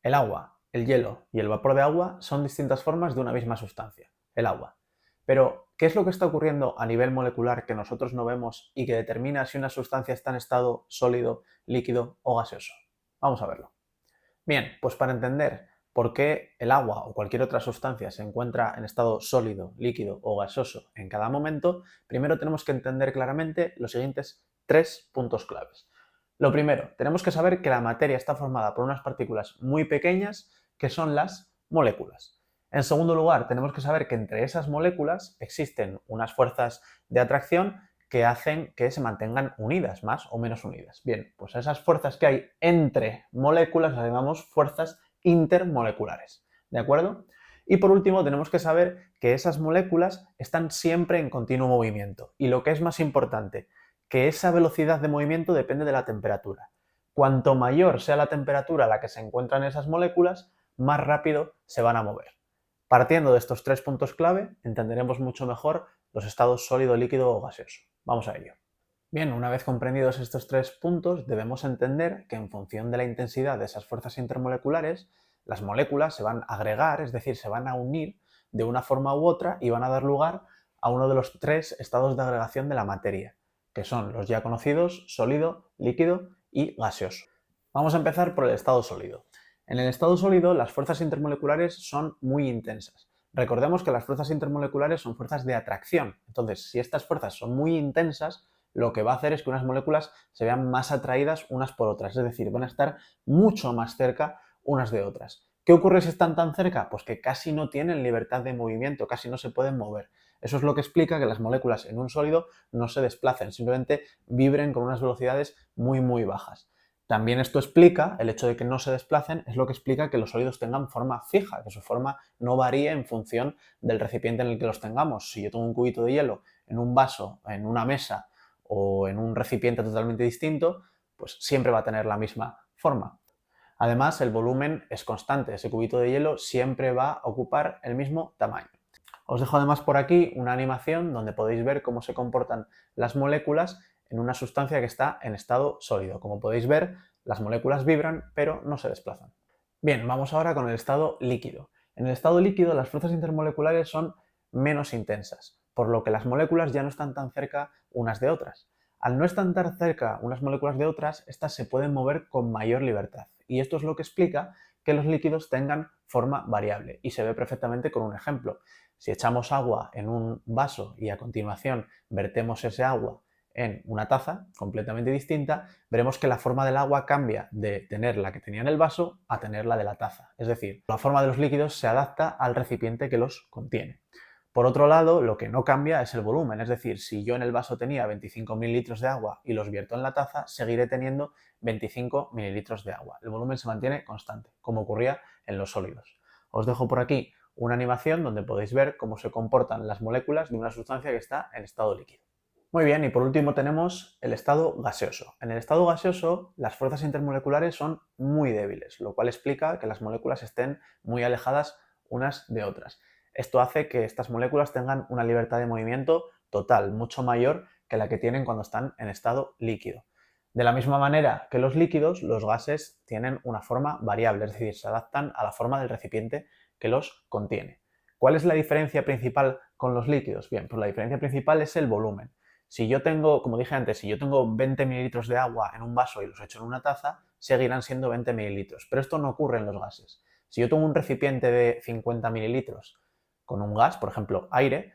El agua, el hielo y el vapor de agua son distintas formas de una misma sustancia, el agua. Pero, ¿qué es lo que está ocurriendo a nivel molecular que nosotros no vemos y que determina si una sustancia está en estado sólido, líquido o gaseoso? Vamos a verlo. Bien, pues para entender por qué el agua o cualquier otra sustancia se encuentra en estado sólido, líquido o gaseoso en cada momento, primero tenemos que entender claramente los siguientes tres puntos claves. Lo primero, tenemos que saber que la materia está formada por unas partículas muy pequeñas que son las moléculas. En segundo lugar, tenemos que saber que entre esas moléculas existen unas fuerzas de atracción que hacen que se mantengan unidas, más o menos unidas. Bien, pues esas fuerzas que hay entre moléculas las llamamos fuerzas intermoleculares, ¿de acuerdo? Y por último, tenemos que saber que esas moléculas están siempre en continuo movimiento. Y lo que es más importante, que esa velocidad de movimiento depende de la temperatura. Cuanto mayor sea la temperatura a la que se encuentran esas moléculas, más rápido se van a mover. Partiendo de estos tres puntos clave, entenderemos mucho mejor los estados sólido, líquido o gaseoso. Vamos a ello. Bien, una vez comprendidos estos tres puntos, debemos entender que en función de la intensidad de esas fuerzas intermoleculares, las moléculas se van a agregar, es decir, se van a unir de una forma u otra y van a dar lugar a uno de los tres estados de agregación de la materia, que son los ya conocidos sólido, líquido y gaseoso. Vamos a empezar por el estado sólido. En el estado sólido, las fuerzas intermoleculares son muy intensas. Recordemos que las fuerzas intermoleculares son fuerzas de atracción. Entonces, si estas fuerzas son muy intensas, lo que va a hacer es que unas moléculas se vean más atraídas unas por otras, es decir, van a estar mucho más cerca unas de otras. ¿Qué ocurre si están tan cerca? Pues que casi no tienen libertad de movimiento, casi no se pueden mover. Eso es lo que explica que las moléculas en un sólido no se desplacen, simplemente vibren con unas velocidades muy bajas. También esto explica, el hecho de que no se desplacen, es lo que explica que los sólidos tengan forma fija, que su forma no varíe en función del recipiente en el que los tengamos. Si yo tengo un cubito de hielo en un vaso, en una mesa o en un recipiente totalmente distinto, pues siempre va a tener la misma forma. Además, el volumen es constante, ese cubito de hielo siempre va a ocupar el mismo tamaño. Os dejo además por aquí una animación donde podéis ver cómo se comportan las moléculas en una sustancia que está en estado sólido. Como podéis ver, las moléculas vibran pero no se desplazan. Bien, vamos ahora con el estado líquido. En el estado líquido las fuerzas intermoleculares son menos intensas, por lo que las moléculas ya no están tan cerca unas de otras. Al no estar tan cerca unas moléculas de otras, estas se pueden mover con mayor libertad. Y esto es lo que explica que los líquidos tengan forma variable. Y se ve perfectamente con un ejemplo. Si echamos agua en un vaso y a continuación vertemos ese agua en una taza completamente distinta, veremos que la forma del agua cambia de tener la que tenía en el vaso a tener la de la taza. Es decir, la forma de los líquidos se adapta al recipiente que los contiene. Por otro lado, lo que no cambia es el volumen, es decir, si yo en el vaso tenía 25 mililitros de agua y los vierto en la taza, seguiré teniendo 25 mililitros de agua. El volumen se mantiene constante, como ocurría en los sólidos. Os dejo por aquí una animación donde podéis ver cómo se comportan las moléculas de una sustancia que está en estado líquido. Muy bien, y por último tenemos el estado gaseoso. En el estado gaseoso, las fuerzas intermoleculares son muy débiles, lo cual explica que las moléculas estén muy alejadas unas de otras. Esto hace que estas moléculas tengan una libertad de movimiento total, mucho mayor que la que tienen cuando están en estado líquido. De la misma manera que los líquidos, los gases tienen una forma variable, es decir, se adaptan a la forma del recipiente que los contiene. ¿Cuál es la diferencia principal con los líquidos? Bien, pues la diferencia principal es el volumen. Si yo tengo, como dije antes, si yo tengo 20 mililitros de agua en un vaso y los echo en una taza, seguirán siendo 20 mililitros. Pero esto no ocurre en los gases. Si yo tengo un recipiente de 50 mililitros con un gas, por ejemplo, aire,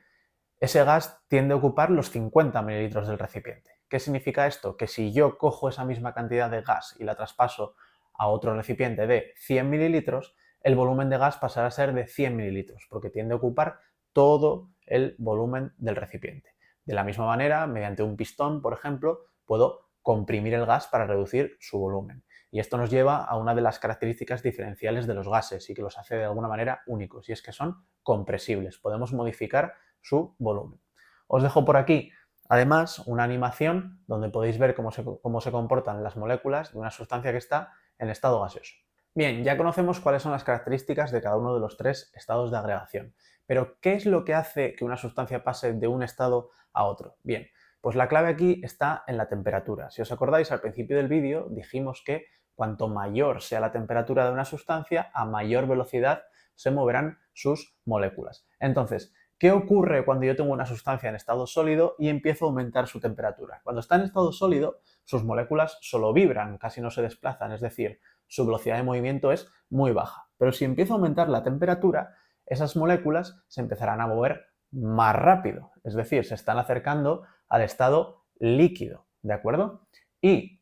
ese gas tiende a ocupar los 50 mililitros del recipiente. ¿Qué significa esto? Que si yo cojo esa misma cantidad de gas y la traspaso a otro recipiente de 100 mililitros, el volumen de gas pasará a ser de 100 mililitros, porque tiende a ocupar todo el volumen del recipiente. De la misma manera, mediante un pistón, por ejemplo, puedo comprimir el gas para reducir su volumen. Y esto nos lleva a una de las características diferenciales de los gases y que los hace de alguna manera únicos, y es que son compresibles. Podemos modificar su volumen. Os dejo por aquí, además, una animación donde podéis ver cómo se comportan las moléculas de una sustancia que está en estado gaseoso. Bien, ya conocemos cuáles son las características de cada uno de los tres estados de agregación. Pero, ¿qué es lo que hace que una sustancia pase de un estado a otro? Bien, pues la clave aquí está en la temperatura. Si os acordáis, al principio del vídeo dijimos que cuanto mayor sea la temperatura de una sustancia, a mayor velocidad se moverán sus moléculas. Entonces, ¿qué ocurre cuando yo tengo una sustancia en estado sólido y empiezo a aumentar su temperatura? Cuando está en estado sólido, sus moléculas solo vibran, casi no se desplazan, es decir, su velocidad de movimiento es muy baja. Pero si empiezo a aumentar la temperatura, esas moléculas se empezarán a mover más rápido, es decir, se están acercando al estado líquido, ¿de acuerdo? Y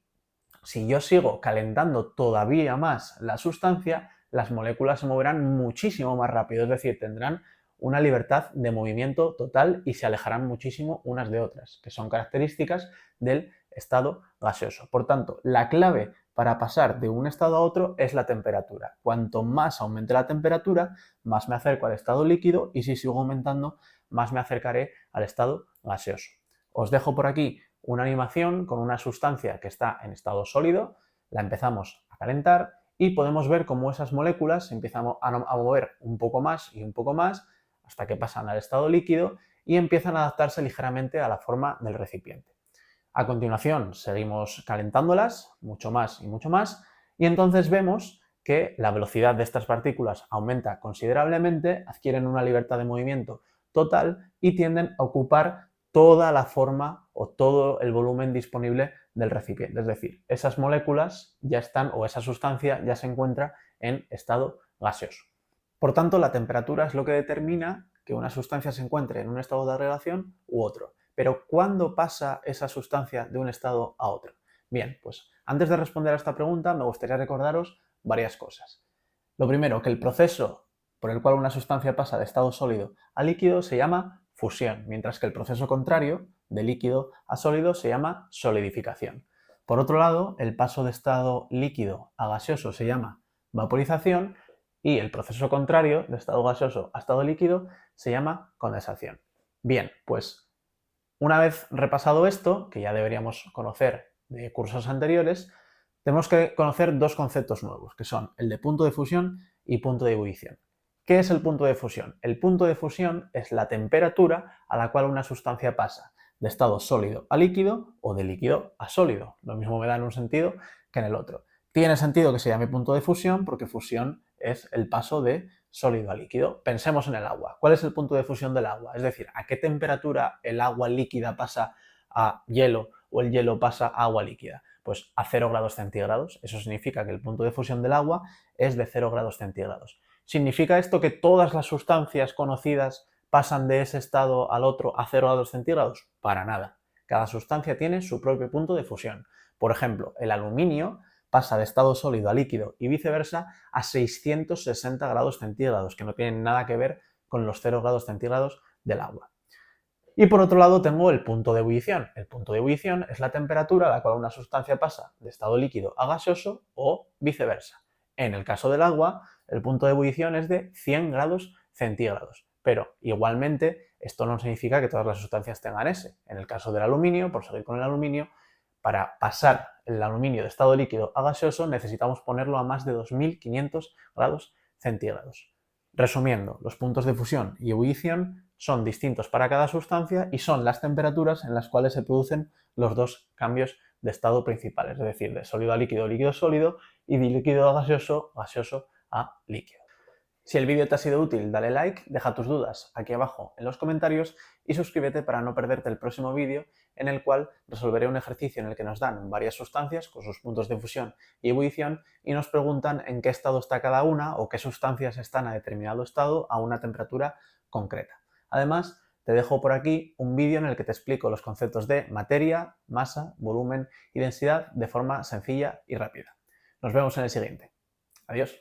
si yo sigo calentando todavía más la sustancia, las moléculas se moverán muchísimo más rápido, es decir, tendrán una libertad de movimiento total y se alejarán muchísimo unas de otras, que son características del estado gaseoso. Por tanto, la clave para pasar de un estado a otro es la temperatura. Cuanto más aumente la temperatura, más me acerco al estado líquido y si sigo aumentando, más me acercaré al estado gaseoso. Os dejo por aquí una animación con una sustancia que está en estado sólido, la empezamos a calentar y podemos ver cómo esas moléculas se empiezan a mover un poco más y un poco más hasta que pasan al estado líquido y empiezan a adaptarse ligeramente a la forma del recipiente. A continuación seguimos calentándolas mucho más y entonces vemos que la velocidad de estas partículas aumenta considerablemente, adquieren una libertad de movimiento total y tienden a ocupar toda la forma o todo el volumen disponible del recipiente. Es decir, esas moléculas ya están o esa sustancia ya se encuentra en estado gaseoso. Por tanto, la temperatura es lo que determina que una sustancia se encuentre en un estado de agregación u otro. Pero ¿cuándo pasa esa sustancia de un estado a otro? Bien, pues antes de responder a esta pregunta me gustaría recordaros varias cosas. Lo primero, que el proceso por el cual una sustancia pasa de estado sólido a líquido se llama fusión, mientras que el proceso contrario, de líquido a sólido, se llama solidificación. Por otro lado, el paso de estado líquido a gaseoso se llama vaporización y el proceso contrario, de estado gaseoso a estado líquido, se llama condensación. Bien, pues una vez repasado esto, que ya deberíamos conocer de cursos anteriores, tenemos que conocer dos conceptos nuevos, que son el de punto de fusión y punto de ebullición. ¿Qué es el punto de fusión? El punto de fusión es la temperatura a la cual una sustancia pasa de estado sólido a líquido o de líquido a sólido. Lo mismo me da en un sentido que en el otro. Tiene sentido que se llame punto de fusión porque fusión es el paso de sólido a líquido. Pensemos en el agua. ¿Cuál es el punto de fusión del agua? Es decir, ¿a qué temperatura el agua líquida pasa a hielo o el hielo pasa a agua líquida? Pues a 0 grados centígrados. Eso significa que el punto de fusión del agua es de 0 grados centígrados. ¿Significa esto que todas las sustancias conocidas pasan de ese estado al otro a 0 grados centígrados? Para nada. Cada sustancia tiene su propio punto de fusión. Por ejemplo, el aluminio pasa de estado sólido a líquido y viceversa a 660 grados centígrados, que no tienen nada que ver con los 0 grados centígrados del agua. Y por otro lado tengo el punto de ebullición. El punto de ebullición es la temperatura a la cual una sustancia pasa de estado líquido a gaseoso o viceversa. En el caso del agua, el punto de ebullición es de 100 grados centígrados. Pero igualmente esto no significa que todas las sustancias tengan ese. En el caso del aluminio, por seguir con el aluminio, para pasar el aluminio de estado líquido a gaseoso necesitamos ponerlo a más de 2500 grados centígrados. Resumiendo, los puntos de fusión y ebullición son distintos para cada sustancia y son las temperaturas en las cuales se producen los dos cambios de estado principales, es decir, de sólido a líquido, líquido a sólido y de líquido a gaseoso, gaseoso a líquido. Si el vídeo te ha sido útil, dale like, deja tus dudas aquí abajo en los comentarios y suscríbete para no perderte el próximo vídeo en el cual resolveré un ejercicio en el que nos dan varias sustancias con sus puntos de fusión y ebullición y nos preguntan en qué estado está cada una o qué sustancias están a determinado estado a una temperatura concreta. Además, te dejo por aquí un vídeo en el que te explico los conceptos de materia, masa, volumen y densidad de forma sencilla y rápida. Nos vemos en el siguiente. Adiós.